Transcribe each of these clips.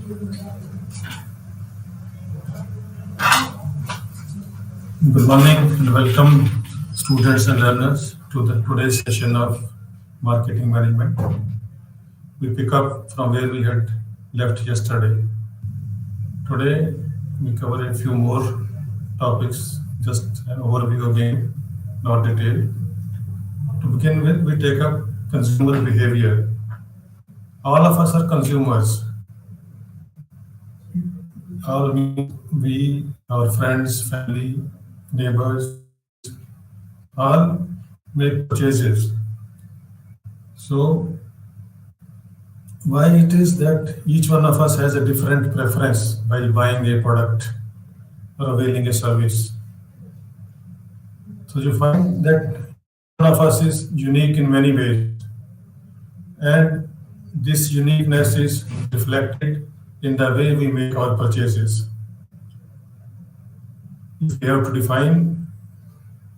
Good morning and welcome students and learners to the today's session of marketing management. We pick up from where we had left yesterday. Today we cover a few more topics, just an overview again, not detailed. To begin with, we take up consumer behavior. All of us are consumers. All we, our friends, family, neighbors, all make purchases. So, why it is that each one of us has a different preference while buying a product or availing a service? So, you find that one of us is unique in many ways, and this uniqueness is reflected in the way we make our purchases. If we have to define,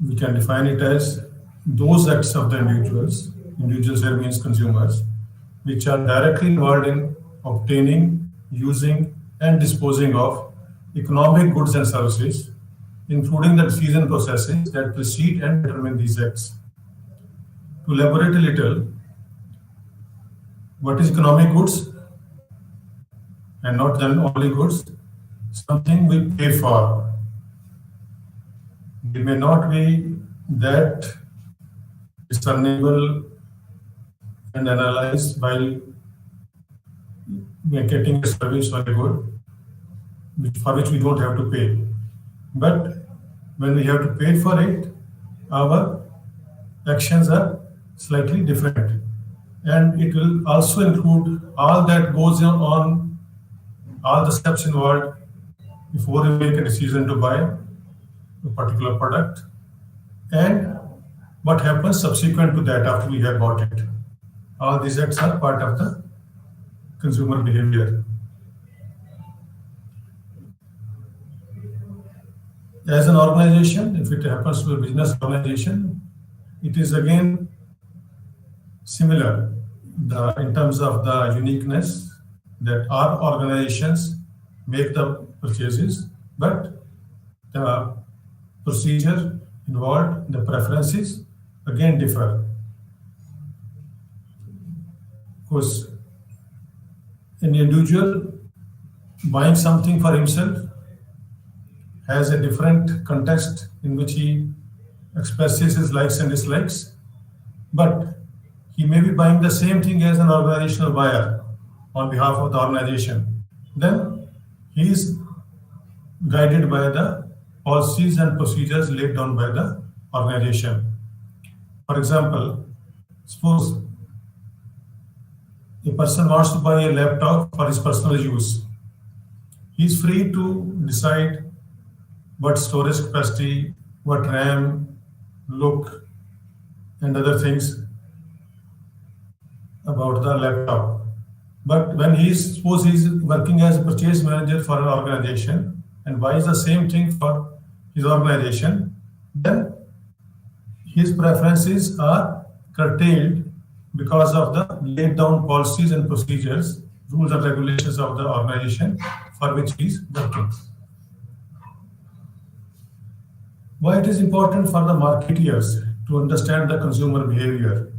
we can define it as those acts of the individuals here means consumers, which are directly involved in obtaining, using, and disposing of economic goods and services, including the decision processes that precede and determine these acts. To elaborate a little, what is economic goods? And not then only goods, something we pay for. It may not be that discernible and analyzed while getting a service or a good, for which we don't have to pay. But when we have to pay for it, our actions are slightly different. And it will also include all that goes on, all the steps involved before we make a decision to buy a particular product, and what happens subsequent to that after we have bought it. All these acts are part of the consumer behavior. As an organization, if it happens to a business organization, it is again similar in terms of the uniqueness that our organizations make the purchases, but the procedure involved, the preferences again differ. Of course, an individual buying something for himself has a different context in which he expresses his likes and dislikes, but he may be buying the same thing as an organizational buyer on behalf of the organization. Then he is guided by the policies and procedures laid down by the organization. For example, suppose a person wants to buy a laptop for his personal use. He is free to decide what storage capacity, what RAM, look, and other things about the laptop. But when suppose he is working as a purchase manager for an organization and buys the same thing for his organization, then his preferences are curtailed because of the laid down policies and procedures, rules and regulations of the organization for which he is working. Why it is important for the marketeers to understand the consumer behavior?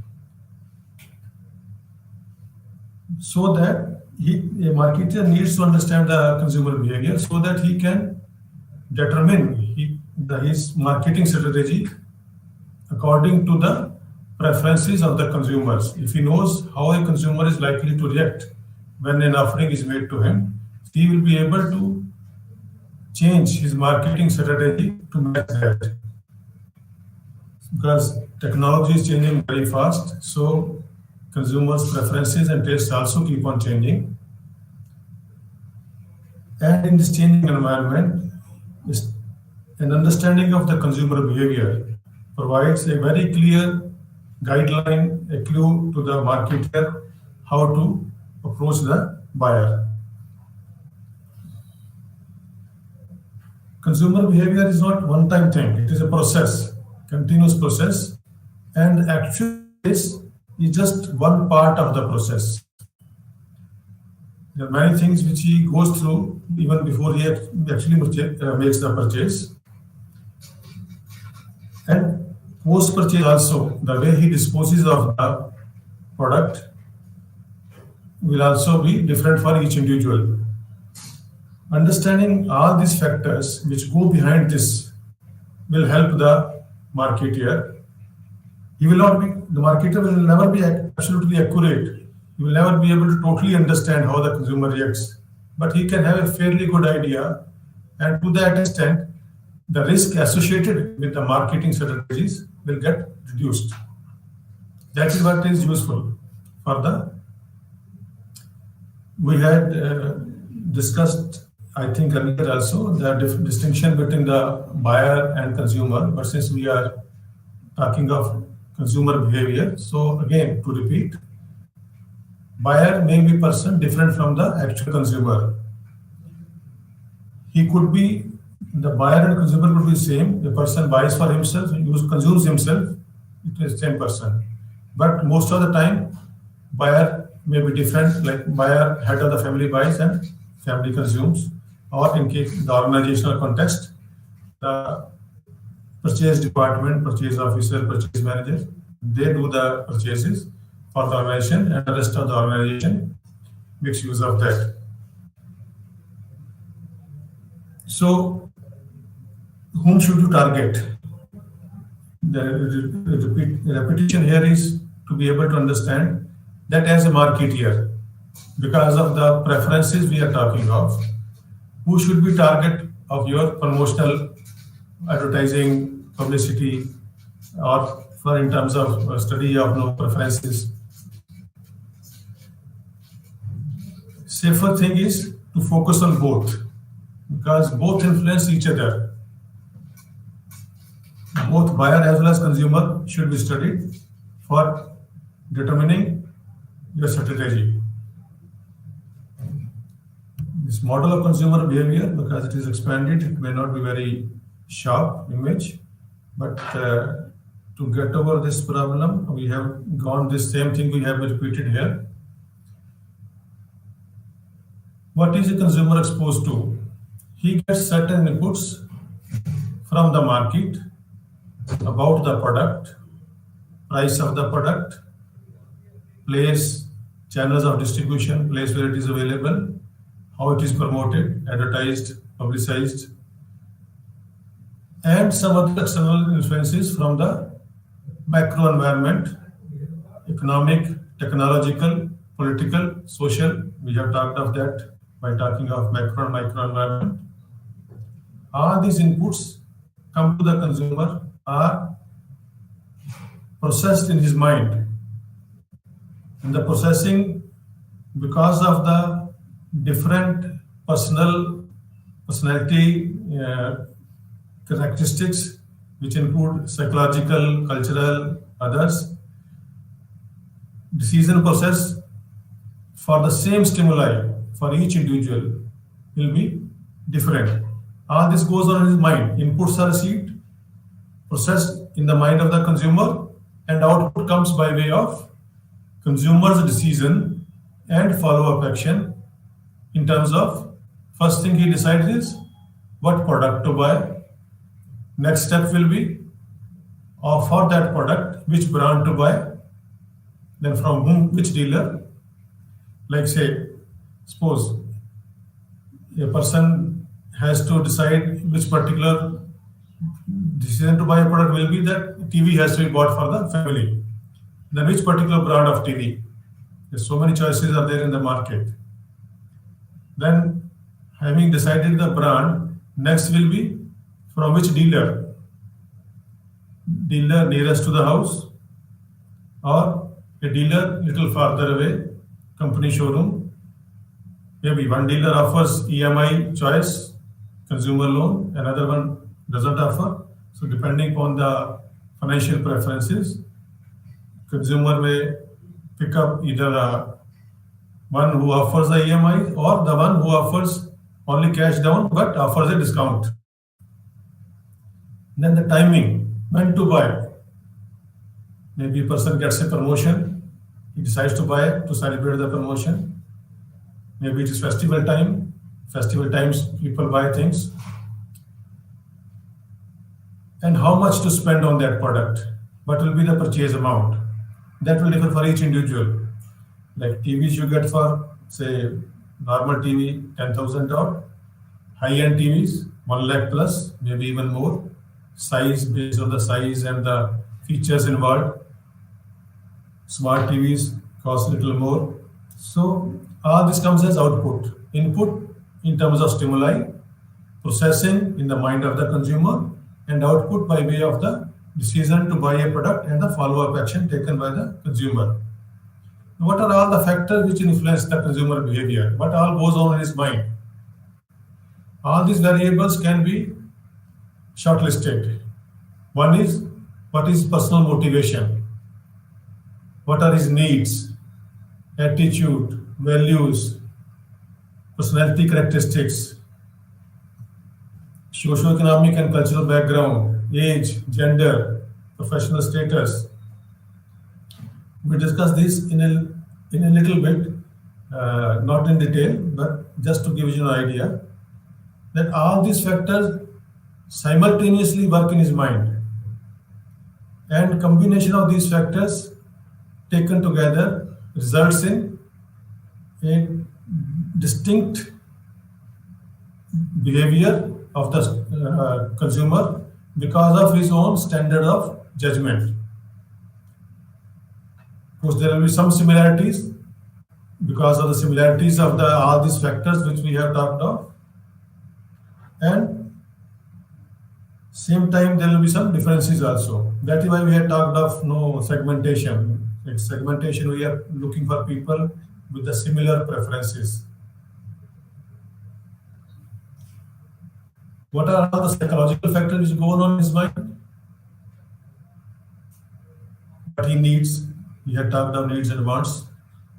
So that a marketer needs to understand the consumer behavior so that he can determine his marketing strategy according to the preferences of the consumers. If he knows how a consumer is likely to react when an offering is made to him, he will be able to change his marketing strategy to match that. Because technology is changing very fast, so consumers' preferences and tastes also keep on changing. And in this changing environment, an understanding of the consumer behavior provides a very clear guideline, a clue to the marketer how to approach the buyer. Consumer behavior is not one-time thing. It is a process, continuous process, and actually this is just one part of the process. There are many things which he goes through even before he actually makes the purchase. And post purchase also, the way he disposes of the product will also be different for each individual. Understanding all these factors which go behind this will help the marketer. The marketer will never be absolutely accurate. He will never be able to totally understand how the consumer reacts. But he can have a fairly good idea, and to that extent, the risk associated with the marketing strategies will get reduced. That is what is useful for the. We had discussed, I think, earlier also the distinction between the buyer and consumer, but since we are talking of consumer behavior, so again, to repeat, buyer may be person different from the actual consumer. He could be, the buyer and consumer could be same. The person buys for himself, consumes himself, it is the same person. But most of the time, buyer may be different, like buyer, head of the family buys and family consumes, or in case the organizational context, the purchase department, purchase officer, purchase manager, they do the purchases for the organization, and the rest of the organization makes use of that. So, whom should you target? The repetition here is to be able to understand that as a marketeer, because of the preferences we are talking of, who should be target of your promotional advertising, publicity, or for in terms of study of no preferences. Safer thing is to focus on both, because both influence each other. Both buyer as well as consumer should be studied for determining your strategy. This model of consumer behavior, because it is expanded, it may not be very sharp image, but to get over this problem, we have gone this same thing we have repeated here. What is a consumer exposed to? He gets certain inputs from the market about the product, price of the product, place, channels of distribution, place where it is available, how it is promoted, advertised, publicized, and some other external influences from the macro environment, economic, technological, political, social. We have talked of that by talking of macro and micro environment. All these inputs come to the consumer, are processed in his mind. And the processing, because of the different personality characteristics, which include psychological, cultural, others, decision process for the same stimuli for each individual will be different. All this goes on in his mind. Inputs are received, processed in the mind of the consumer, and output comes by way of consumer's decision and follow-up action in terms of first thing he decides is what product to buy. Next step will be for that product, which brand to buy, then from whom, which dealer. Like say, suppose a person has to decide which particular decision to buy a product will be that TV has to be bought for the family. Then which particular brand of TV? There's so many choices are there in the market. Then having decided the brand, next will be from which dealer? Dealer nearest to the house or a dealer little farther away, company showroom. Maybe one dealer offers EMI choice, consumer loan, another one doesn't offer. So depending upon the financial preferences, consumer may pick up either one who offers the EMI or the one who offers only cash down but offers a discount. Then the timing, when to buy. Maybe a person gets a promotion, he decides to buy to celebrate the promotion. Maybe it is festival time. Festival times people buy things. And how much to spend on that product? What will be the purchase amount? That will differ for each individual. Like TVs you get for, say, normal TV 10,000, or high-end TVs 1 lakh plus, maybe even more. Size, based on the size and the features involved. Smart TVs cost a little more. So all this comes as output. Input in terms of stimuli, processing in the mind of the consumer, and output by way of the decision to buy a product and the follow-up action taken by the consumer. What are all the factors which influence the consumer behavior? What all goes on in his mind? All these variables can be shortlisted. One is, what is personal motivation? What are his needs, attitude, values, personality characteristics, socio-economic and cultural background, age, gender, professional status. We discuss this in a little bit, not in detail, but just to give you an idea that all these factors simultaneously work in his mind, and combination of these factors taken together results in a distinct behavior of the consumer because of his own standard of judgment. Of course, there will be some similarities because of the similarities of all these factors which we have talked of, and same time there will be some differences also. That is why we have talked of no segmentation. In segmentation, we are looking for people with the similar preferences. What are all the psychological factors which go on in his mind? What he needs. We have talked of needs and wants.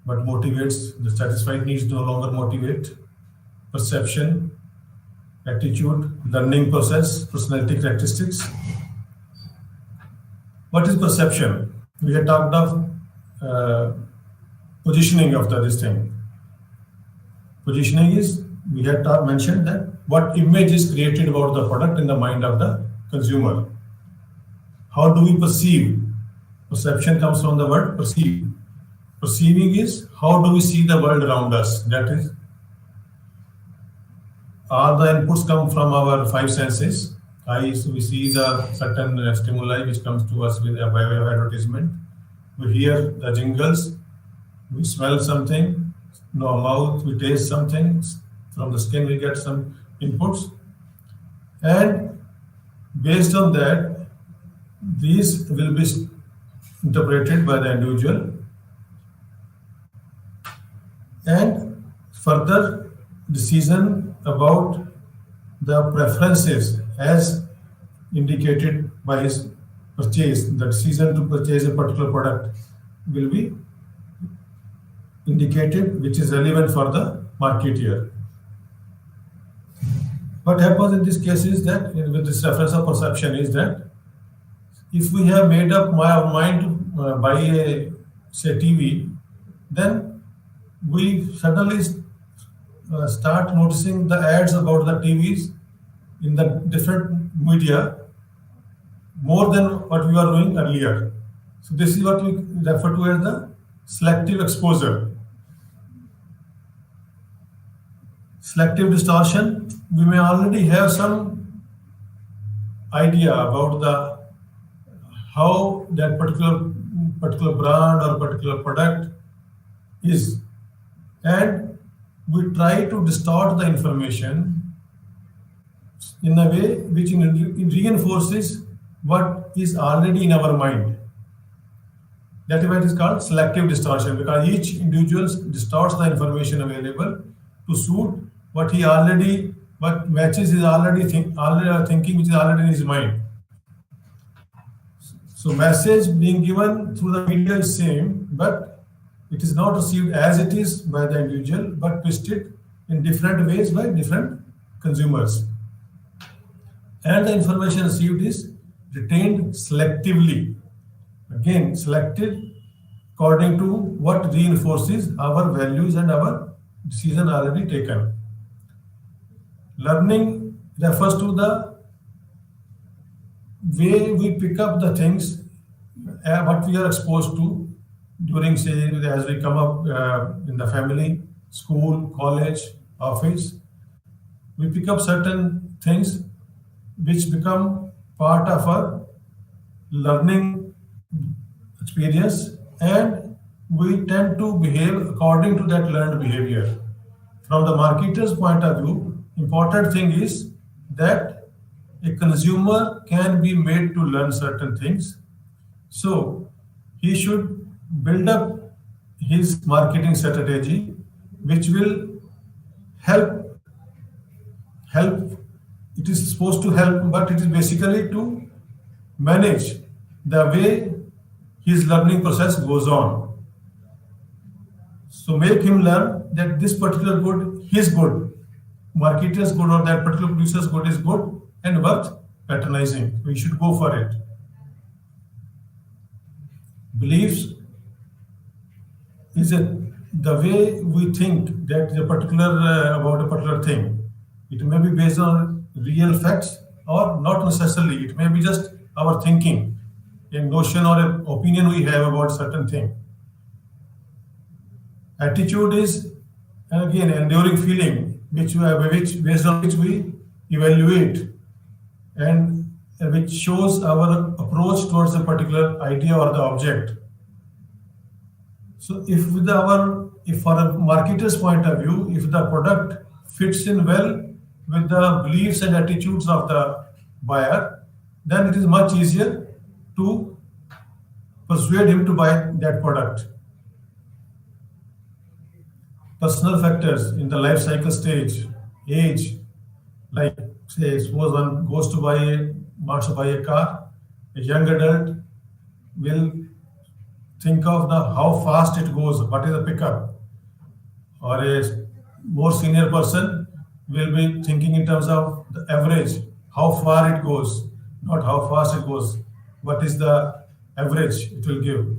What motivates. The satisfied needs no longer motivate. Perception, attitude, learning process, personality characteristics. What is perception? We have talked of positioning of this thing. Positioning is, we have mentioned that what image is created about the product in the mind of the consumer. How do we perceive? Perception comes from the word perceive. Perceiving is how do we see the world around us. That is, all the inputs come from our five senses. Eyes, we see the certain stimuli which comes to us with a by way of advertisement. We hear the jingles, we smell something, no mouth, we taste something, from the skin we get some inputs, and based on that, these will be interpreted by the individual, and further decision about the preferences as indicated by his purchase, the decision to purchase a particular product will be indicated, which is relevant for the marketeer. What happens in this case is that, with this reference of perception, is that if we have made up our mind to buy a, say, TV, then we suddenly start noticing the ads about the TVs in the different media more than what we were doing earlier. So this is what we refer to as the selective exposure. Selective distortion, we may already have some idea about the how that particular brand or particular product is, and we try to distort the information in a way which reinforces what is already in our mind. That is why it is called selective distortion, because each individual distorts the information available to suit what matches his thinking, which is already in his mind. So message being given through the media is same, but it is not received as it is by the individual, but twisted in different ways by different consumers. And the information received is retained selectively. Again, selected according to what reinforces our values and our decision already taken. Learning refers to the way we pick up the things what we are exposed to during, say, as we come up in the family, school, college, office. We pick up certain things which become part of our learning experience, and we tend to behave according to that learned behavior. From the marketer's point of view, important thing is that a consumer can be made to learn certain things. So he should build up his marketing strategy, which will help help. It is supposed to help, but it is basically to manage the way his learning process goes on. So make him learn that this particular good, his good, marketer's good or that particular producer's good is good and worth patronizing. We should go for it. Beliefs is the way we think that the particular about a particular thing. It may be based on real facts or not necessarily. It may be just our thinking, a notion or an opinion we have about certain thing. Attitude is again enduring feeling, which based on which we evaluate and which shows our approach towards a particular idea or the object. So if for a marketer's point of view, if the product fits in well with the beliefs and attitudes of the buyer, then it is much easier to persuade him to buy that product. Personal factors in the life cycle stage, age, like say, suppose one wants to buy a car, a young adult will think of the how fast it goes, what is the pickup, or a more senior person will be thinking in terms of the average, how far it goes, not how fast it goes, what is the average it will give.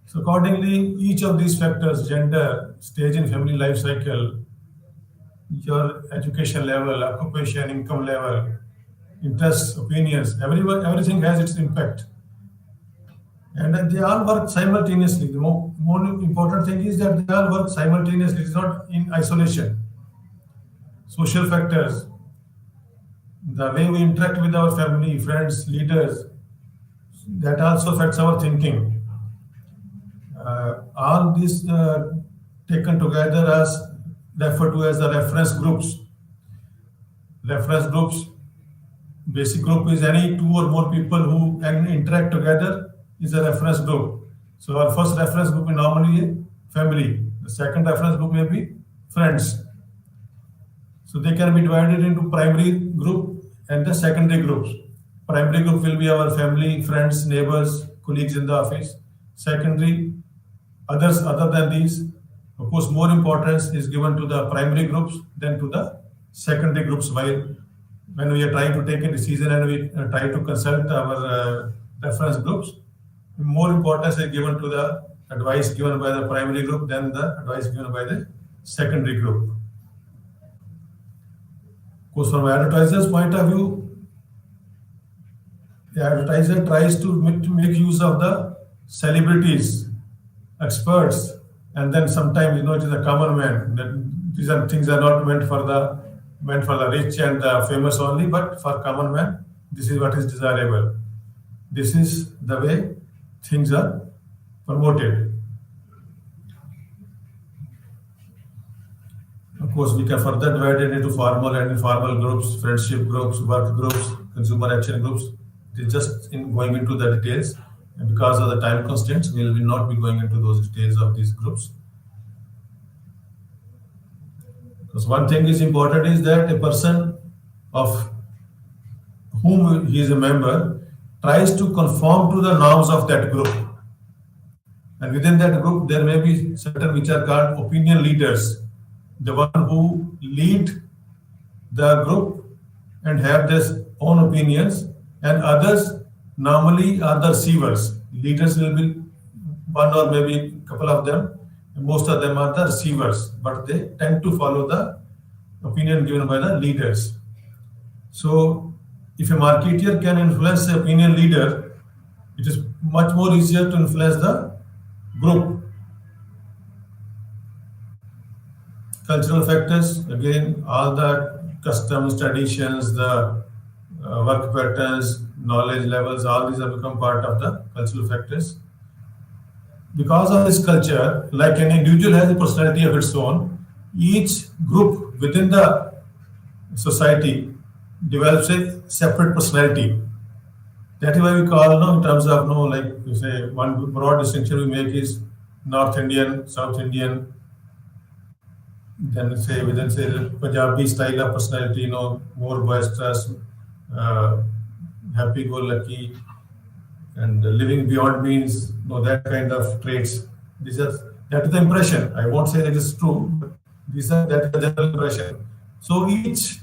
So accordingly, each of these factors, gender, stage in family life cycle, your education level, occupation, income level, interests, opinions, everything has its impact. And then they all work simultaneously. The more important thing is that they all work simultaneously. It's not in isolation. Social factors, the way we interact with our family, friends, leaders, that also affects our thinking. All these taken together as referred to as the reference groups. Reference groups, basic group is any two or more people who can interact together is a reference group. So our first reference group is normally a family. The second reference group may be friends. So they can be divided into primary group and the secondary groups. Primary group will be our family, friends, neighbors, colleagues in the office. Secondary, others other than these. Of course, more importance is given to the primary groups than to the secondary groups. While when we are trying to take a decision and we try to consult our reference groups, more importance is given to the advice given by the primary group than the advice given by the secondary group. Of course, from advertiser's point of view, the advertiser tries to make use of the celebrities, experts, and then sometimes it is a common man. These are things are not meant for the rich and the famous only, but for common man, this is what is desirable. This is the way things are promoted. Of course, we can further divide it into formal and informal groups, friendship groups, work groups, consumer action groups. It is just in going into the details. And because of the time constraints, we will not be going into those details of these groups. Because one thing is important is that a person of whom he is a member tries to conform to the norms of that group. And within that group, there may be certain which are called opinion leaders, the one who lead the group and have their own opinions, and others normally are the receivers. Leaders will be one or maybe a couple of them, most of them are the receivers, but they tend to follow the opinion given by the leaders. So, if a marketeer can influence the opinion leader, it is much more easier to influence the group. Cultural factors, again, all the customs, traditions, the work patterns, knowledge levels, all these have become part of the cultural factors. Because of this culture, like an individual has a personality of its own, each group within the society develops a separate personality. That is why we call, no, in terms of, no, like you say, one broad distinction we make is North Indian, South Indian, then say within say Punjabi style of personality, more boisterous, uh, happy-go-lucky, and living beyond means, that kind of traits. These are that is the impression. I won't say that is true, but these are that is the general impression. So each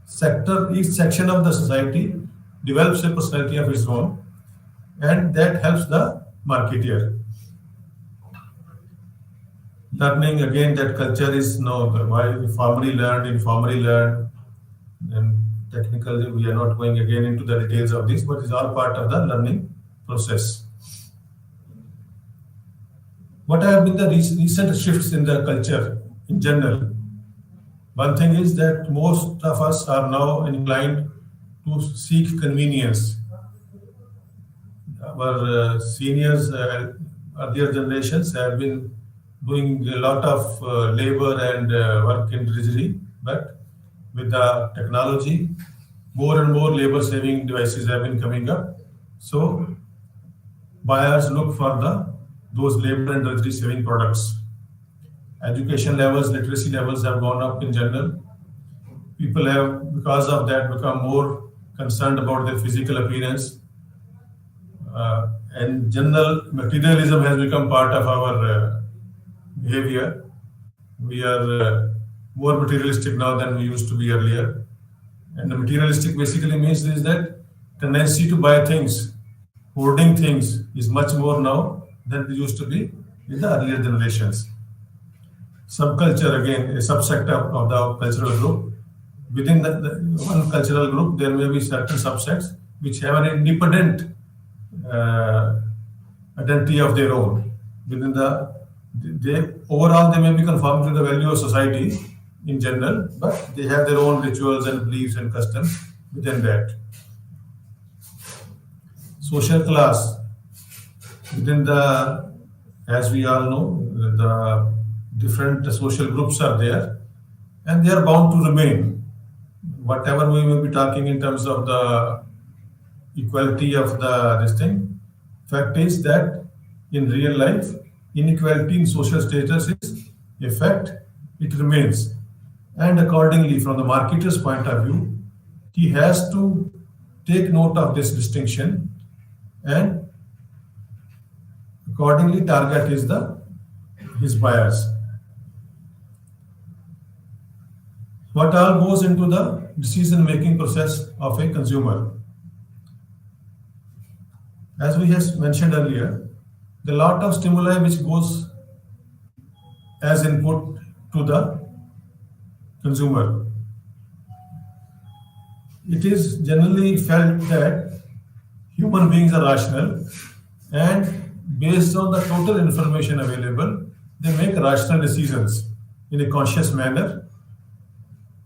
section of the society develops a personality of its own, and that helps the marketeer. Learning again, that culture is formally learned, informally learned, and technically we are not going again into the details of this, but it's all part of the learning process. What have been the recent shifts in the culture in general? One thing is that most of us are now inclined to seek convenience. Our seniors, earlier generations have been doing a lot of labor and work in drudgery, but with the technology, more and more labor-saving devices have been coming up. So buyers look for those labor and drudgery-saving products. Education levels, literacy levels have gone up in general. People have, because of that, become more concerned about their physical appearance. And general materialism has become part of our behavior. We are more materialistic now than we used to be earlier. And the materialistic basically means is that tendency to buy things, hoarding things is much more now than it used to be in the earlier generations. Subculture, again, a subsector of the cultural group. Within the one cultural group, there may be certain subsets which have an independent identity of their own. Within they overall they may be conforming to the value of society in general, but they have their own rituals and beliefs and customs within that. Social class, within as we all know, the different social groups are there, and they are bound to remain. Whatever we may be talking in terms of the equality of this thing, fact is that in real life, inequality in social status is a fact, it remains. And accordingly, from the marketer's point of view, he has to take note of this distinction and accordingly target his buyers. What all goes into the decision-making process of a consumer? As we have mentioned earlier, the lot of stimuli which goes as input to the consumer. It is generally felt that human beings are rational, and based on the total information available, they make rational decisions in a conscious manner,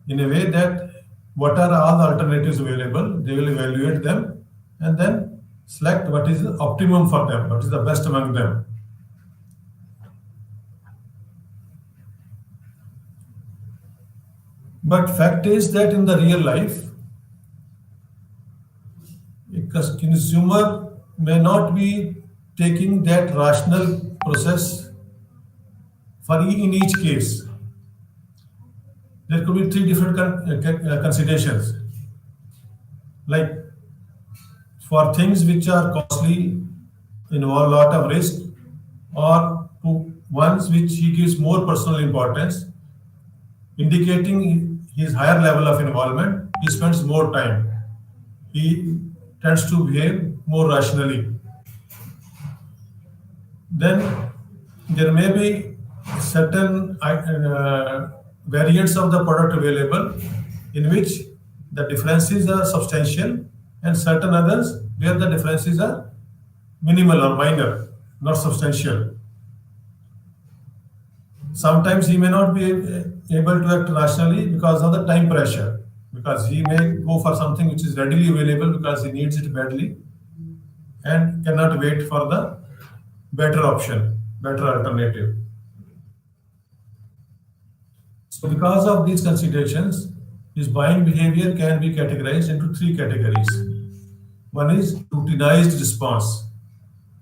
in a way that what are all the alternatives available, they will evaluate them and then select what is the optimum for them, what is the best among them. But fact is that in the real life, a consumer may not be taking that rational process in each case. There could be three different considerations. Like for things which are costly, involve a lot of risk, or to ones which he gives more personal importance, indicating his higher level of involvement, he spends more time. He tends to behave more rationally. Then there may be certain variants of the product available in which the differences are substantial, and certain others where the differences are minimal or minor, not substantial. Sometimes he may not be able to act rationally because of the time pressure, because he may go for something which is readily available because he needs it badly and cannot wait for the better option, better alternative. So because of these considerations, his buying behavior can be categorized into three categories. One is routinized response,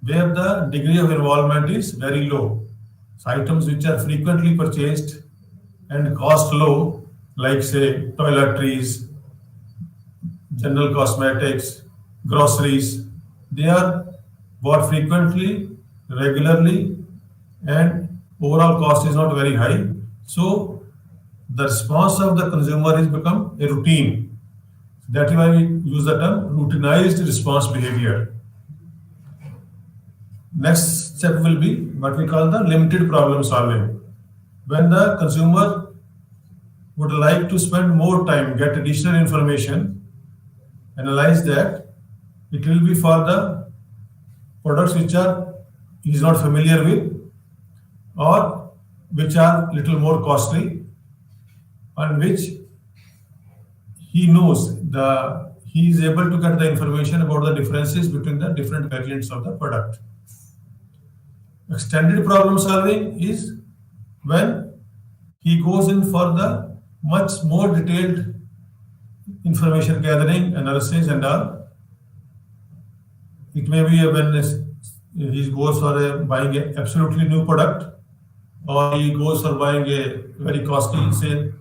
where the degree of involvement is very low. So items which are frequently purchased and cost low, like say toiletries, general cosmetics, groceries, they are bought frequently, regularly, and overall cost is not very high. So the response of the consumer is become a routine. That is why we use the term routinized response behavior. Next step will be what we call the limited problem solving. When the consumer would like to spend more time, get additional information, analyze that, it will be for the products which are he is not familiar with or which are little more costly, on which he knows he is able to get the information about the differences between the different variants of the product. Extended problem solving is when he goes in for the much more detailed information gathering, analysis and all. It may be when he goes for buying an absolutely new product, or he goes for buying a very costly, say,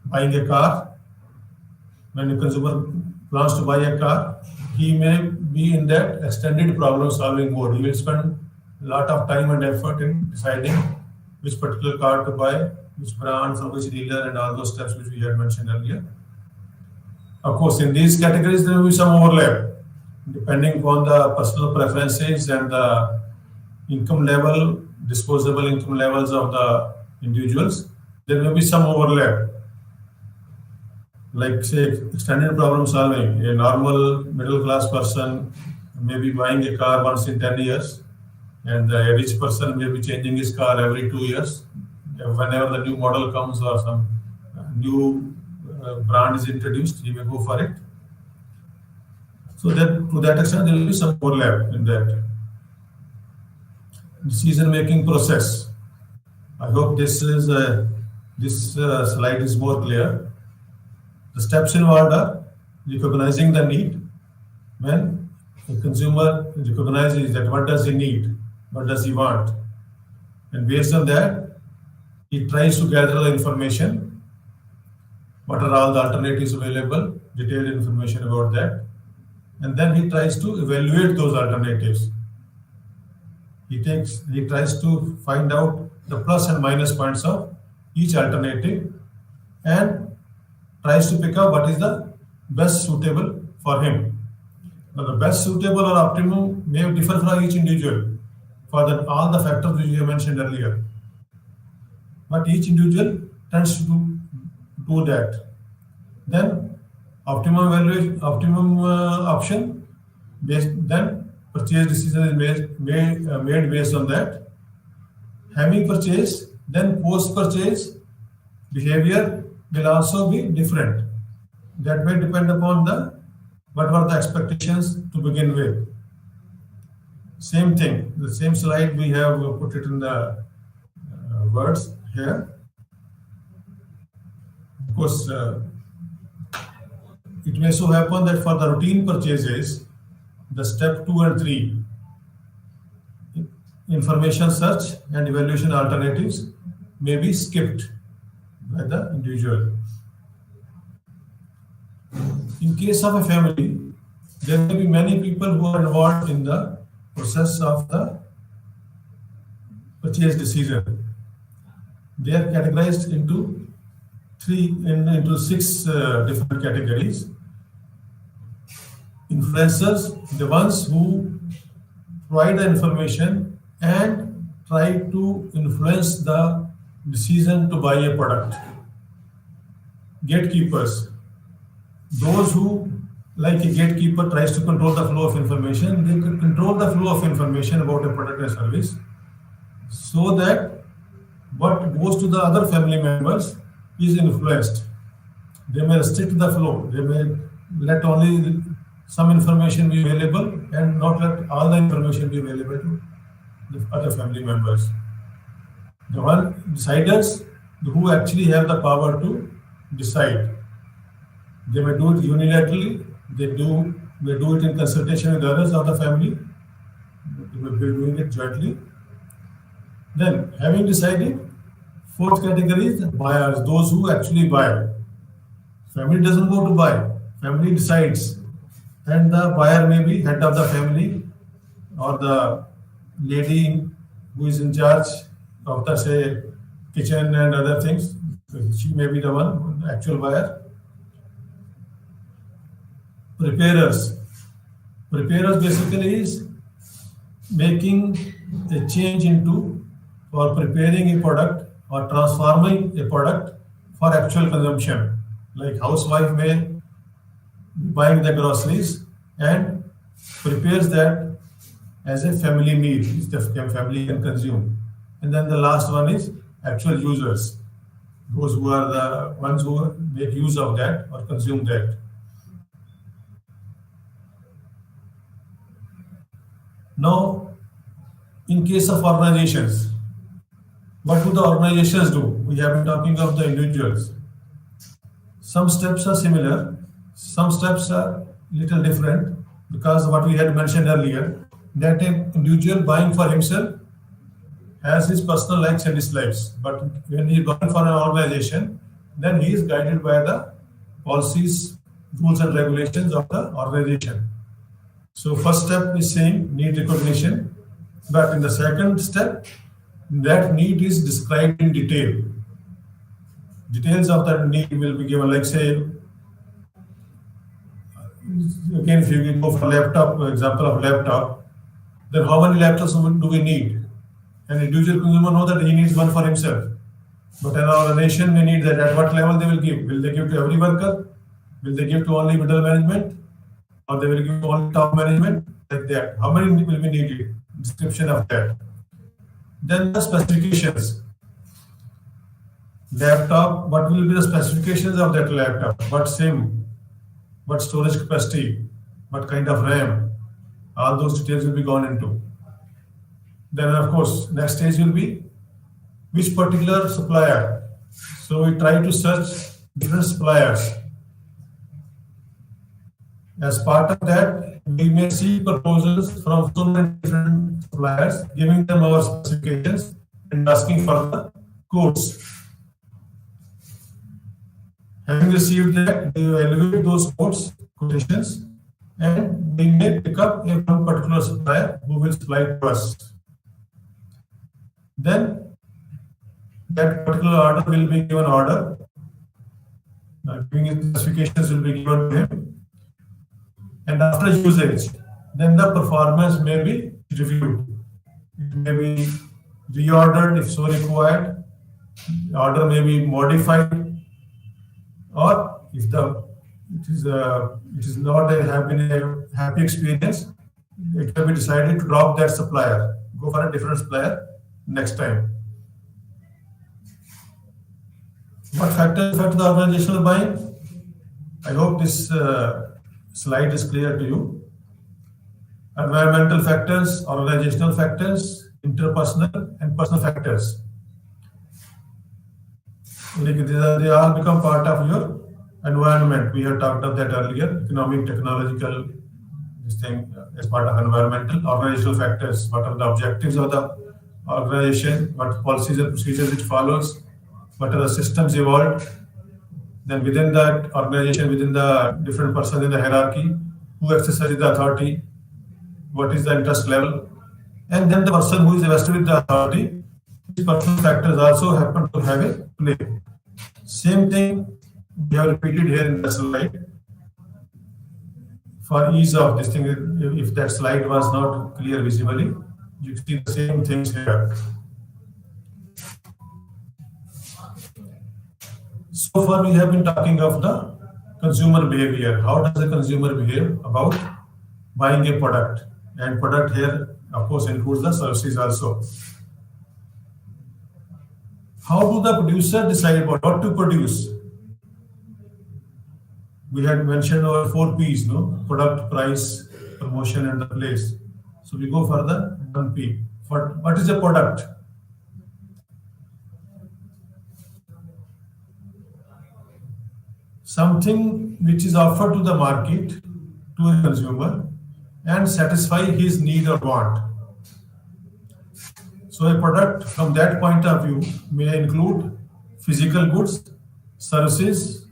buying a car. When the consumer plans to buy a car, he may be in that extended problem solving mode. He will spend a lot of time and effort in deciding which particular car to buy, which brand, from which dealer, and all those steps which we had mentioned earlier. Of course, in these categories, there will be some overlap, depending upon the personal preferences and the income level, disposable income levels of the individuals. There may be some overlap. Like say extended problem solving, a normal middle class person may be buying a car once in 10 years, and a rich person may be changing his car every 2 years. Whenever the new model comes or some new brand is introduced, he may go for it. So that to that extent, there will be some overlap in that decision-making process. I hope this slide is more clear. The steps involved are recognizing the need. When the consumer recognizes that what does he need, what does he want, and based on that, he tries to gather the information. What are all the alternatives available? Detailed information about that, and then he tries to evaluate those alternatives. He tries to find out the plus and minus points of each alternative, and tries to pick up what is the best suitable for him. Now, the best suitable or optimum may differ for each individual for all the factors which we have mentioned earlier. But each individual tends to do that. Then, optimum option, then purchase decision is made based on that. Having purchased, then post-purchase behavior will also be different. That may depend upon what were the expectations to begin with. Same thing, the same slide we have put it in the words here. Of course, it may so happen that for the routine purchases, the step 2 and 3, information search and evaluation alternatives, may be skipped by the individual. In case of a family, there may be many people who are involved in the process of the purchase decision. They are categorized into six different categories. Influencers, the ones who provide the information and try to influence the decision to buy a product. Gatekeepers, those who, like a gatekeeper tries to control the flow of information, they can control the flow of information about a product and service so that what goes to the other family members is influenced. They may restrict the flow, they may let only some information be available and not let all the information be available to the other family members. The one deciders who actually have the power to decide. They may do it unilaterally, they do it in consultation with others of the family, they may be doing it jointly. Then, having decided, fourth category is buyers, those who actually buy. Family doesn't go to buy, family decides. And the buyer may be head of the family or the lady who is in charge of the, say, kitchen and other things. She may be the one, the actual buyer. Preparers. Preparers basically is making a change into or preparing a product or transforming a product for actual consumption. Like housewife may be buying the groceries and prepares that as a family meal, which the family can consume. And then the last one is actual users, those who are the ones who make use of that or consume that. Now, in case of organizations, what do the organizations do? We have been talking of the individuals. Some steps are similar, some steps are little different because what we had mentioned earlier, that an individual buying for himself has his personal likes and dislikes. But when he is buying for an organization, then he is guided by the policies, rules and regulations of the organization. So first step is saying need recognition, but in the second step, that need is described in detail. Details of that need will be given, like say, again, if you go for laptop, example of laptop, then how many laptops do we need? An individual consumer knows that he needs one for himself. But an organization may need that. At what level they will give? Will they give to every worker? Will they give to only middle management? Or they will give to only top management? Like that. How many will be needed? Description of that. Then the specifications. Laptop, what will be the specifications of that laptop? What SIM? What storage capacity? What kind of RAM? All those details will be gone into. Then of course, next stage will be which particular supplier. So we try to search different suppliers. As part of that, we may see proposals from so many different suppliers, giving them our specifications and asking for the quotes. Having received that, we evaluate those quotations, and we may pick up a one particular supplier who will supply to us. Then that particular order will be given order. Giving his specifications will be given to him. And after usage, then the performance may be reviewed. It may be reordered if so required. The order may be modified, or if it is not have been a happy experience, it can be decided to drop that supplier, go for a different supplier next time. What factors affect the organizational buying? I hope this slide is clear to you. Environmental factors, organizational factors, interpersonal and personal factors. They all become part of your environment. We have talked of that earlier. Economic, technological, this thing as part of environmental. Organizational factors. What are the objectives of the organization? What policies and procedures it follows? What are the systems evolved? Then within that organization, within the different persons in the hierarchy, who exercises the authority? What is the interest level? And then the person who is invested with the authority, these personal factors also happen to have a play. Same thing we have repeated here in the slide. For ease of this thing, if that slide was not clear visibly, you see the same things here. So far we have been talking of the consumer behavior. How does the consumer behave about buying a product? And product here, of course, includes the services also. How do the producer decide about what to produce? We had mentioned our 4 P's, no? Product, price, promotion, and the place. So we go for the 1 P. What is a product? Something which is offered to the market, to a consumer, and satisfy his need or want. So a product from that point of view may include physical goods, services,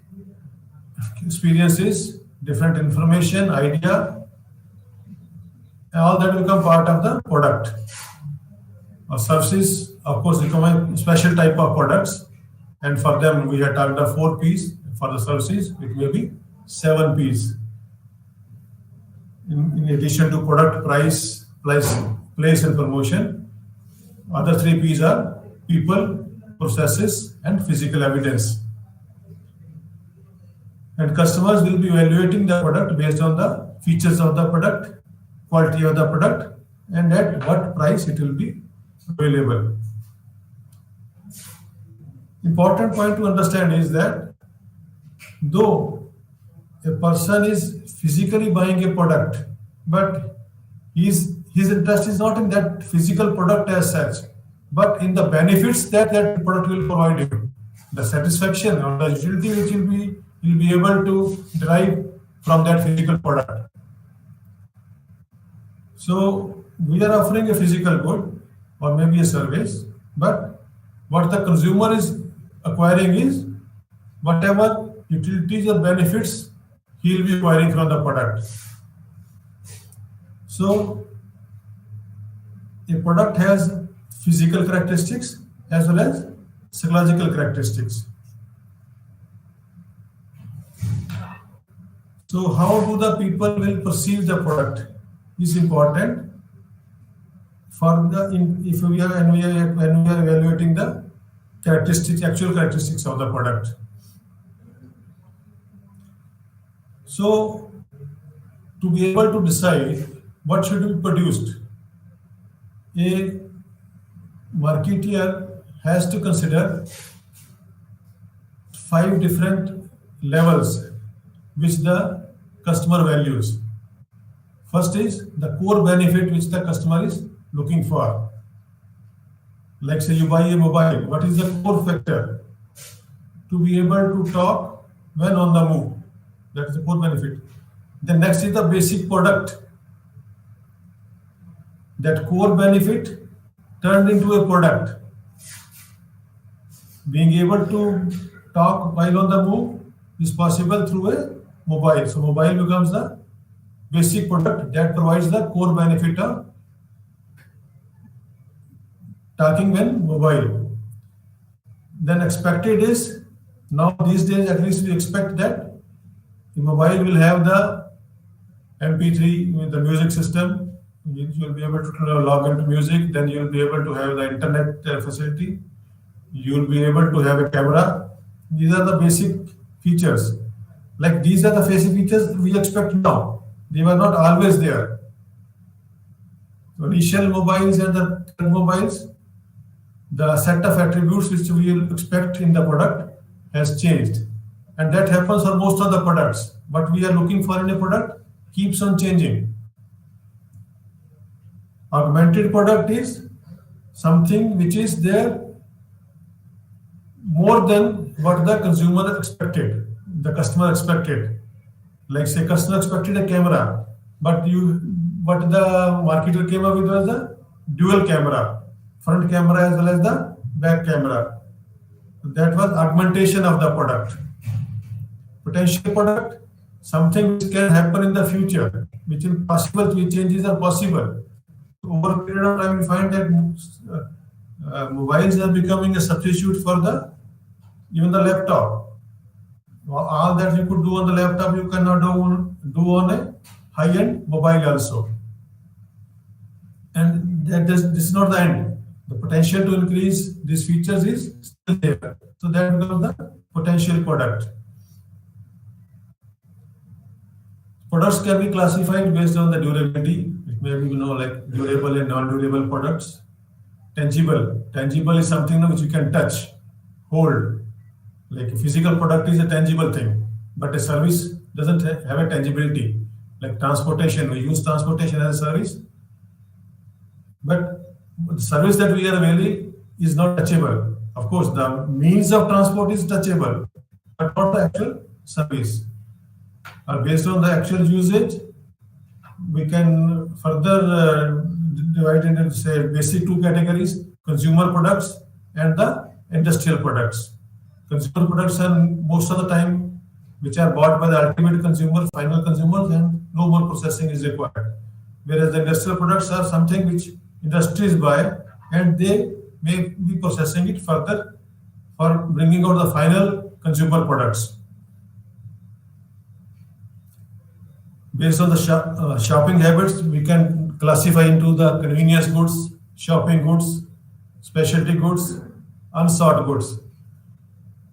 experiences, different information, idea, all that become part of the product. Or services, of course, become a special type of products, and for them we have talked of 4 P's. For the services, it may be 7 P's. In addition to product, price, place, and promotion, other 3 P's are people, processes, and physical evidence. And customers will be evaluating the product based on the features of the product, quality of the product, and at what price it will be available. Important point to understand is that though a person is physically buying a product, but his interest is not in that physical product as such, but in the benefits that that product will provide him, the satisfaction or the utility which will be able to derive from that physical product. So we are offering a physical good or maybe a service, but what the consumer is acquiring is whatever utilities or benefits he will be acquiring from the product. So a product has physical characteristics as well as psychological characteristics. So how do the people will perceive the product is important for if we are when we are evaluating the actual characteristics of the product. So to be able to decide what should be produced, a marketeer has to consider 5 different levels which the customer values. First is the core benefit which the customer is looking for. Like say you buy a mobile, what is the core factor? To be able to talk when on the move. That is the core benefit. The next is the basic product. That core benefit turned into a product. Being able to talk while on the move is possible through a mobile. So mobile becomes the basic product that provides the core benefit of talking when mobile. Then expected is, now these days at least we expect that the mobile will have the MP3 with the music system. You will be able to log into music. Then you will be able to have the internet facility. You will be able to have a camera. These are the basic features. Like these are the basic features we expect now. They were not always there. So initial mobiles and the current mobiles, the set of attributes which we will expect in the product has changed. And that happens for most of the products. What we are looking for in a product keeps on changing. Augmented product is something which is there more than what the consumer expected, the customer expected. Like say customer expected a camera, but what the marketer came up with was the dual camera, front camera as well as the back camera. That was augmentation of the product. Potential product, something which can happen in the future, which is possible, which changes are possible. Over a period of time, we find that mobiles are becoming a substitute for even the laptop. All that you could do on the laptop, you cannot do on a high-end mobile also. And this is not the end. The potential to increase these features is still there. So that becomes the potential product. Products can be classified based on the durability. It may be, like durable and non-durable products. Tangible. Tangible is something which you can touch, hold. Like a physical product is a tangible thing, but a service doesn't have a tangibility. Like transportation, we use transportation as a service, but the service that we are availing is not touchable. Of course, the means of transport is touchable, but not the actual service. Based on the actual usage, we can further divide into, say, basic two categories: consumer products and the industrial products. Consumer products are most of the time which are bought by the ultimate consumers, final consumers, and no more processing is required. Whereas the industrial products are something which industries buy, and they may be processing it further for bringing out the final consumer products. Based on the shopping habits, we can classify into the convenience goods, shopping goods, specialty goods, unsought goods.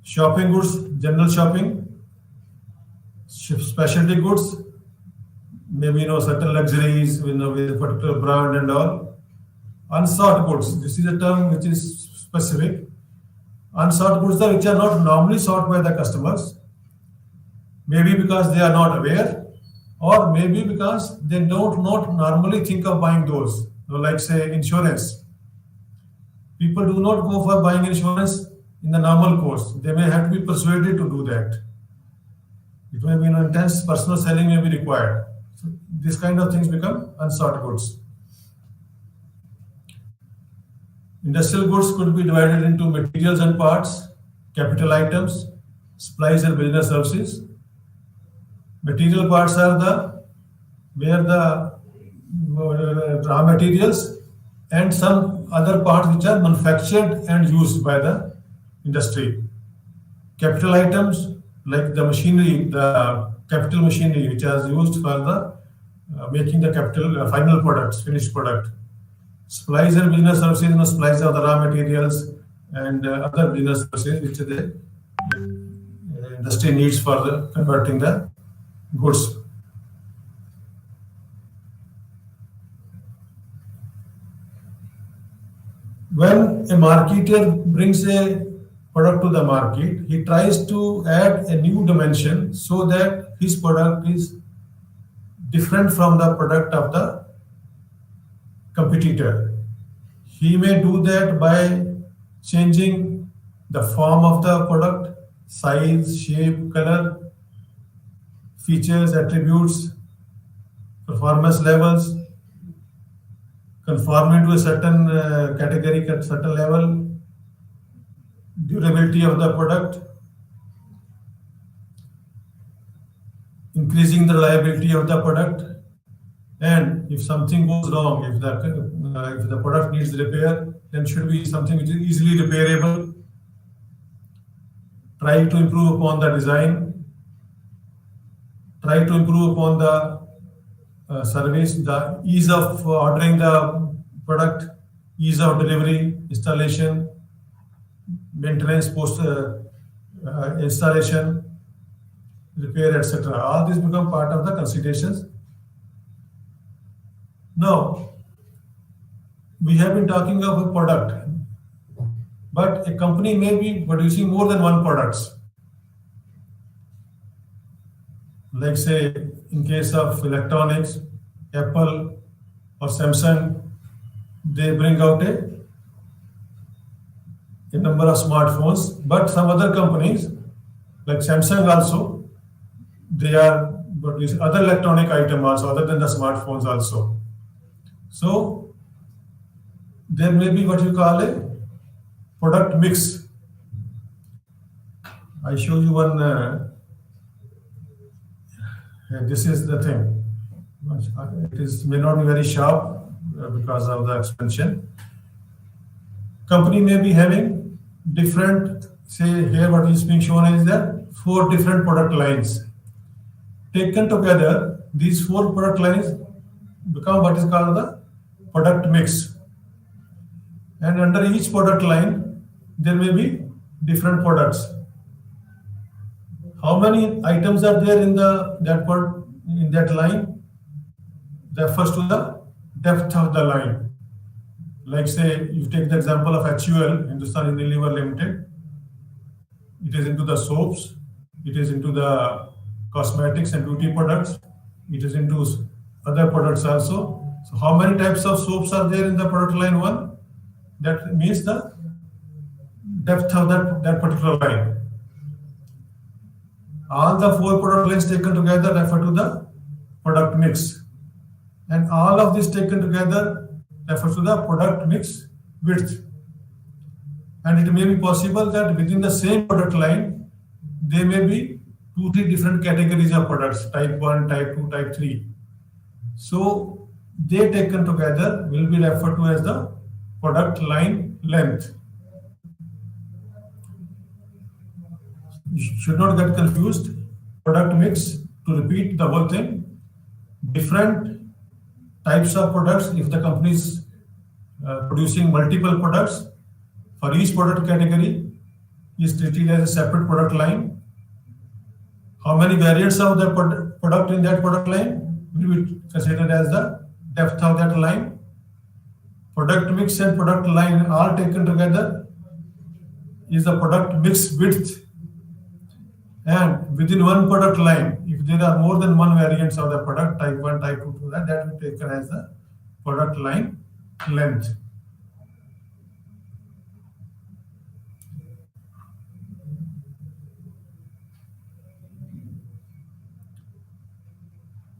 Shopping goods, general shopping. Specialty goods, maybe certain luxuries, with a particular brand and all. Unsought goods, this is a term which is specific. Unsought goods are which are not normally sought by the customers, maybe because they are not aware, or maybe because they don't not normally think of buying those. Like, say, insurance. People do not go for buying insurance in the normal course. They may have to be persuaded to do that. It may be intense personal selling may be required. So this kind of things become unsought goods. Industrial goods could be divided into materials and parts, capital items, supplies and business services. Material parts are where the raw materials and some other parts which are manufactured and used by the industry. Capital items like the machinery, the capital machinery which is used for the making the capital final products, finished product. Supplies and business services, supplies of the raw materials and other business services which the industry needs for the converting the goods. When a marketer brings a product to the market, he tries to add a new dimension so that his product is different from the product of the competitor. He may do that by changing the form of the product, size, shape, color, features, attributes, performance levels, conforming to a certain category at certain level, durability of the product, increasing the reliability of the product, and if something goes wrong, if the product needs repair, then should be something which is easily repairable. Try to improve upon the design, try to improve upon the service, the ease of ordering the product, ease of delivery, installation, maintenance, post installation, repair, etc. All these become part of the considerations. Now, we have been talking of a product, but a company may be producing more than one products. Like, say, in case of electronics, Apple or Samsung, they bring out a number of smartphones, but some other companies, like Samsung also, they are producing other electronic items also, other than the smartphones also. So, there may be what you call a product mix. I show you one. This is the thing. It may not be very sharp because of the expansion. Company may be having different, say here what is being shown is that 4 different product lines. Taken together, these 4 product lines become what is called the product mix. And under each product line, there may be different products. How many items are there in that line? Refers to the depth of the line. Like say, you take the example of HUL, Hindustan Unilever Limited. It is into the soaps. It is into the cosmetics and beauty products. It is into other products also. So how many types of soaps are there in the product line 1? That means the depth of that particular line. All the 4 product lines taken together refer to the product mix. And all of this taken together refers to the product mix width. And it may be possible that within the same product line, there may be 2-3 different categories of products, type 1, type 2, type 3. So they taken together will be referred to as the product line length. You should not get confused. Product mix, to repeat the whole thing, different types of products. If the company is producing multiple products, for each product category is treated as a separate product line. How many variants of the product in that product line will be considered as the depth of that line. Product mix and product line all taken together is the product mix width. And within one product line, if there are more than one variants of the product, type 1, type 2, that will be taken as the product line length.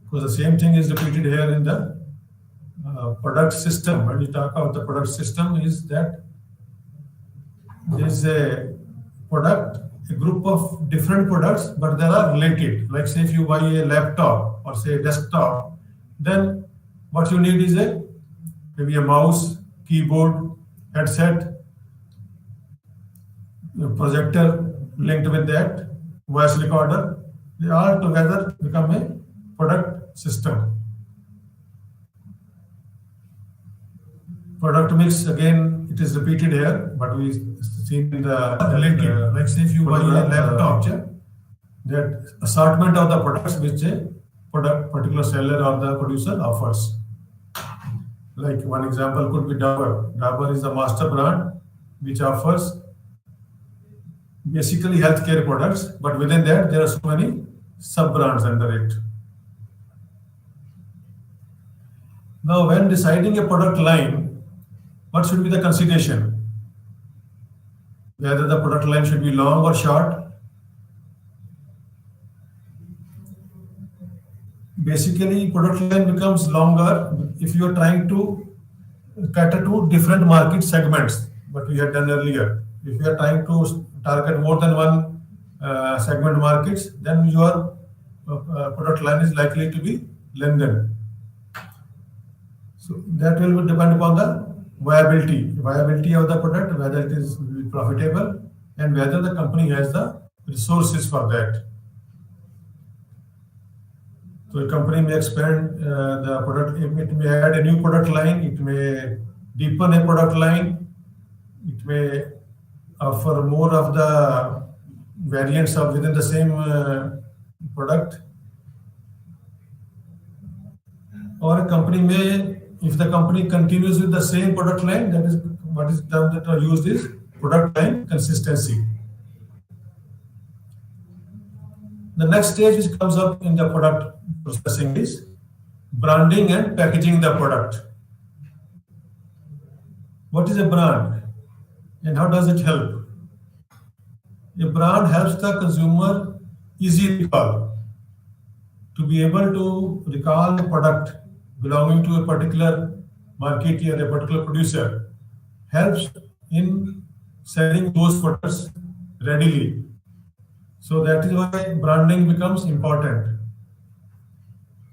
Because the same thing is repeated here in the product system. When we talk about the product system, is that there is a product, a group of different products, but they are related. Like say if you buy a laptop or say a desktop, then what you need is maybe a mouse, keyboard, headset, a projector linked with that, voice recorder. They all together become a product system. Product mix, again, it is repeated here, but we see in the related. Like say if you buy a laptop, that assortment of the products which a particular seller or the producer offers. Like one example could be Dabur. Dabur is the master brand which offers basically healthcare products, but within that there are so many sub-brands under it. Now, when deciding a product line, what should be the consideration? Whether the product line should be long or short. Basically, product line becomes longer if you are trying to cater to different market segments, what we had done earlier. If you are trying to target more than one segment markets, then your product line is likely to be lengthened. So that will depend upon the viability of the product, whether it is profitable and whether the company has the resources for that. So a company may expand the product, it may add a new product line, it may deepen a product line, it may offer more of the variants of within the same product. Or a company may, if the company continues with the same product line, that is what is term that are used is product line consistency. The next stage which comes up in the product processing is branding and packaging the product. What is a brand and how does it help? A brand helps the consumer easy recall, to be able to recall a product belonging to a particular marketeer, a particular producer, helps in selling those products readily. So that is why branding becomes important.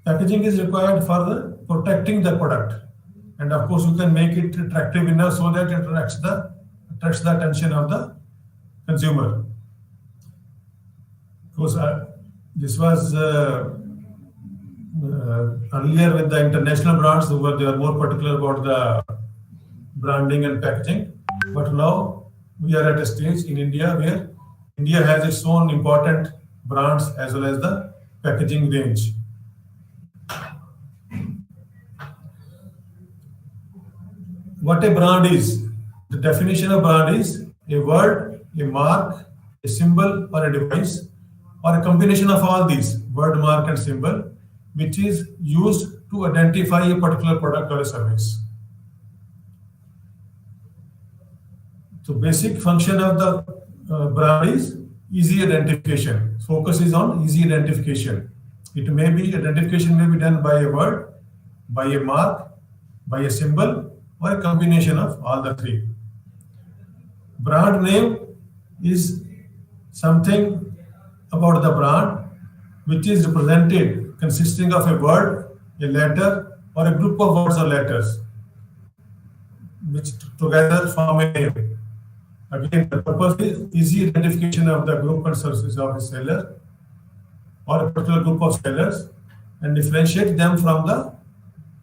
Packaging is required for protecting the product, and of course you can make it attractive enough so that it attracts the attention of the consumer. Of course, this was earlier with the international brands, they were more particular about the branding and packaging. But now we are at a stage in India where India has its own important brands as well as the packaging range. What a brand is? The definition of brand is a word, a mark, a symbol, or a device, or a combination of all these word, mark, and symbol, which is used to identify a particular product or a service. So, basic function of the brand is easy identification. Focus is on easy identification. Identification may be done by a word, by a mark, by a symbol, or a combination of all the three. Brand name is something about the brand which is represented consisting of a word, a letter, or a group of words or letters which together form a name. Again, the purpose is easy identification of the group and services of a seller or a particular group of sellers and differentiate them from the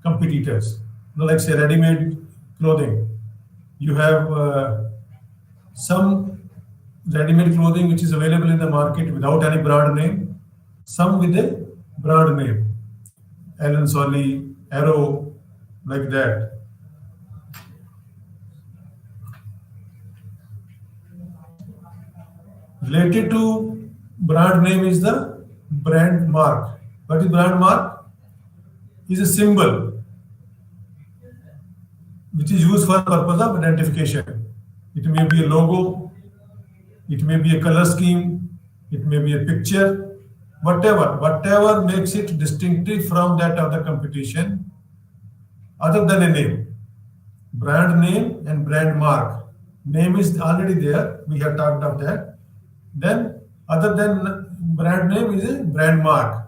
competitors. Like say ready-made clothing. You have some ready-made clothing which is available in the market without any brand name, some with a brand name. Allen Solly, Arrow, like that. Related to brand name is the brand mark. What is brand mark? Is a symbol which is used for the purpose of identification. It may be a logo, it may be a color scheme, it may be a picture, whatever makes it distinctive from that of the competition other than a name. Brand name and brand mark. Name is already there, we have talked of that. Then other than brand name is a brand mark.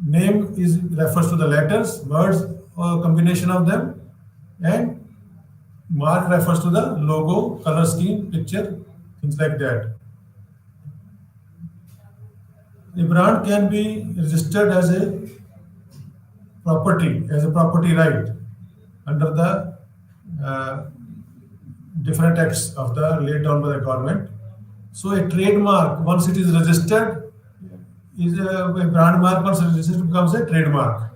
Name refers to the letters, words, or combination of them, and mark refers to the logo, color scheme, picture, things like that. A brand can be registered as a property right under the different acts of the laid down by the government. So a trademark, once it is registered, is a brand mark. Once it is registered, becomes a trademark.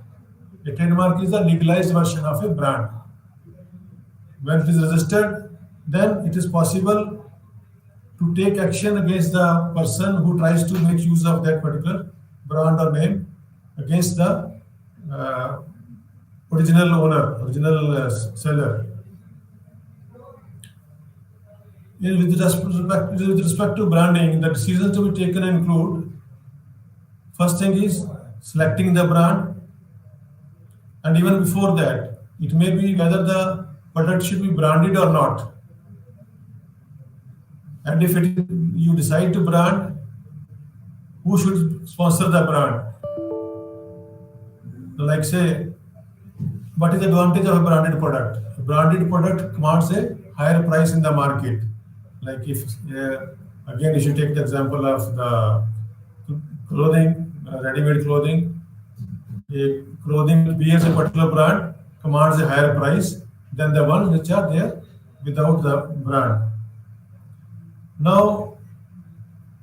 A trademark is the legalized version of a brand. When it is registered, then it is possible to take action against the person who tries to make use of that particular brand or name against the original owner, original seller. With respect to branding, the decisions to be taken include, first thing is selecting the brand, and even before that, it may be whether the product should be branded or not. And if you decide to brand, who should sponsor the brand? Like say, what is the advantage of a branded product? A branded product commands a higher price in the market. Like if, again, you should take the example of the clothing, ready-made clothing. A clothing which bears a particular brand commands a higher price than the ones which are there without the brand. Now,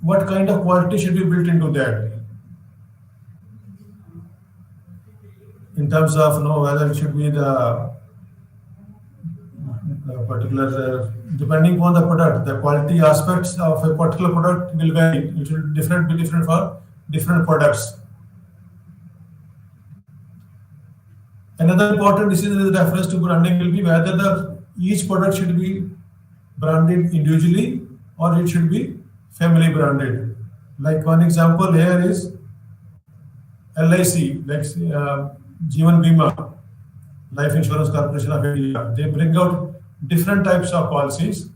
what kind of quality should be built into that? In terms of whether it should be the particular, depending on the product, the quality aspects of a particular product will vary. It will be different for different products. Another important decision with reference to branding will be whether each product should be branded individually or it should be family branded. Like one example here is LIC, like Jeevan Bima, Life Insurance Corporation of India. They bring out different types of policies,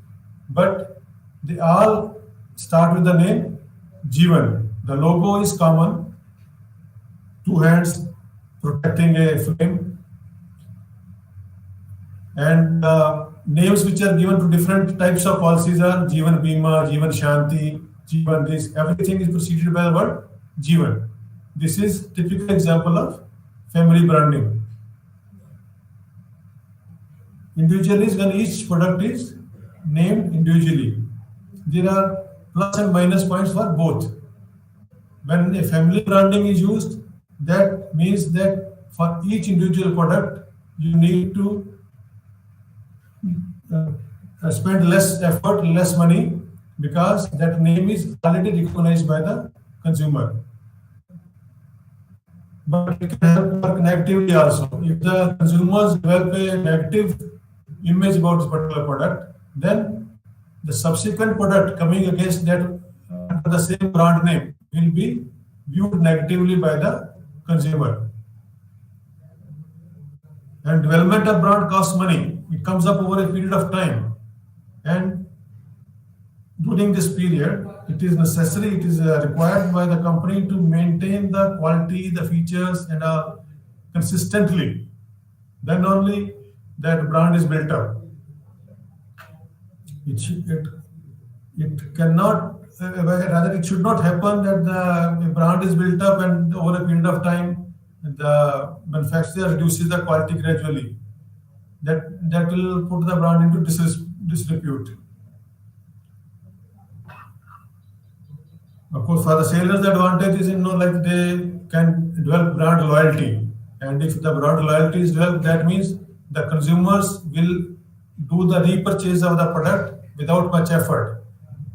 but they all start with the name Jeevan. The logo is common, two hands protecting a flame, and names which are given to different types of policies are Jeevan Bima, Jeevan Shanti, Jeevan this. Everything is preceded by the word Jeevan. This is typical example of family branding. Individual is when each product is named individually. There are plus and minus points for both. When a family branding is used, that means that for each individual product, you need to spend less effort, less money, because that name is already recognized by the consumer. But it can work negatively also. If the consumers develop a negative image about this particular product, then the subsequent product coming against that under the same brand name will be viewed negatively by the consumer. And development of brand costs money. It comes up over a period of time. And during this period, it is necessary, it is required by the company to maintain the quality, the features, and consistently. Then only that brand is built up. It cannot, rather, it should not happen that the brand is built up and over a period of time, the manufacturer reduces the quality gradually. That will put the brand into disrepute. Of course, for the sellers, the advantage is, like they can develop brand loyalty. And if the brand loyalty is developed, that means the consumers will do the repurchase of the product without much effort.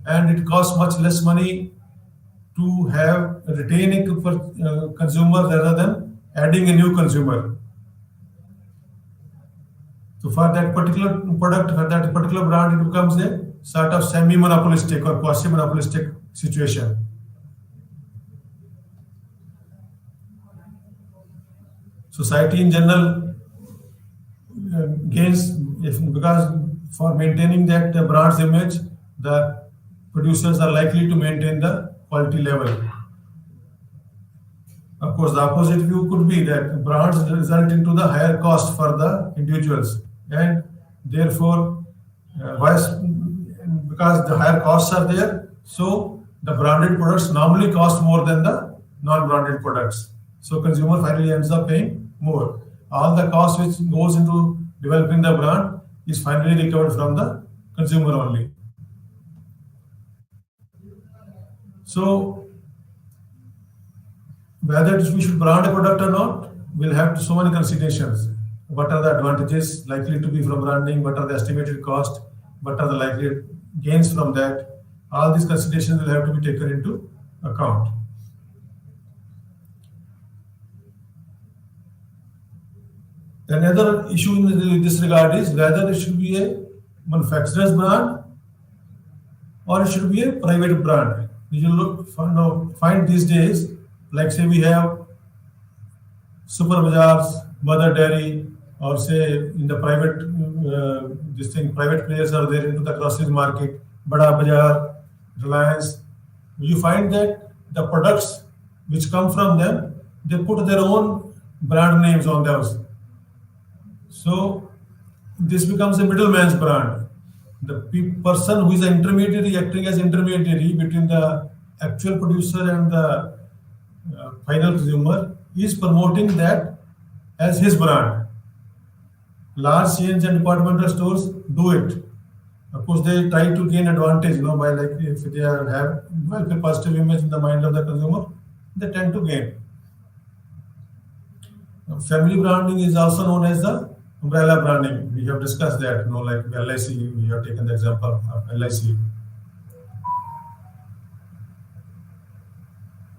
And it costs much less money to have retaining consumer rather than adding a new consumer. So for that particular product, for that particular brand, it becomes a sort of semi-monopolistic or quasi-monopolistic situation. Society in general gains because for maintaining that brand's image, the producers are likely to maintain the quality level. Of course, the opposite view could be that brands result into the higher cost for the individuals, and therefore, because the higher costs are there, so the branded products normally cost more than the non-branded products. So consumer finally ends up paying more. All the cost which goes into developing the brand is finally recovered from the consumer only. So whether we should brand a product or not will have so many considerations. What are the advantages likely to be from branding? What are the estimated cost? What are the likely gains from that? All these considerations will have to be taken into account. Another issue in this regard is whether it should be a manufacturer's brand or it should be a private brand. You find these days, like say we have super bazaars, mother dairy, or say in the private private players are there into the grocery market, Bada Bazaar, Reliance. You find that the products which come from them, they put their own brand names on those. So this becomes a middleman's brand. The person who is an intermediary, acting as intermediary between the actual producer and the final consumer, is promoting that as his brand. Large chains and departmental stores do it. Of course, they try to gain advantage, by like if they have a positive image in the mind of the consumer, they tend to gain. Family branding is also known as the umbrella branding. We have discussed that, like LIC, we have taken the example of LIC.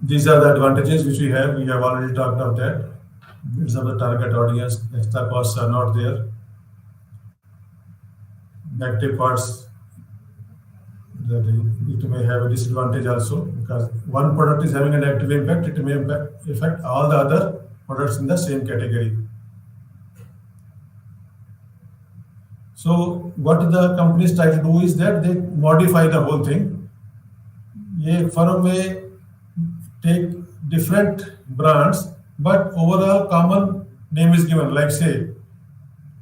These are the advantages which we have. We have already talked about that. Needs of the target audience, extra costs are not there. Negative parts, that it may have a disadvantage also, because one product is having a negative impact, it may affect all the other products in the same category. So what the companies try to do is that they modify the whole thing. A firm may take different brands, but overall common name is given. Like say,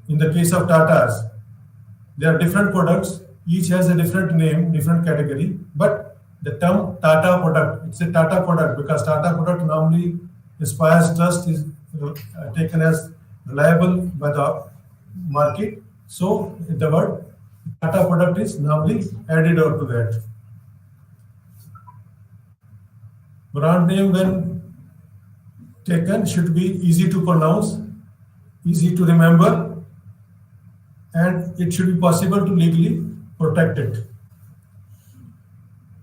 in the case of Tata's, there are different products, each has a different name, different category, but the term Tata product, it's a Tata product because Tata product normally inspires trust, is taken as reliable by the market. So the word Tata product is normally added on to that. Brand name, when taken, should be easy to pronounce, easy to remember, and it should be possible to legally protect it.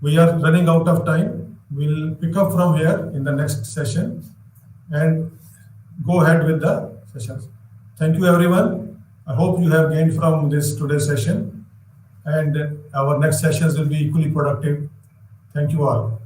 We are running out of time. We'll pick up from here in the next session and go ahead with the sessions. Thank you, everyone. I hope you have gained from this today's session, and our next sessions will be equally productive. Thank you all.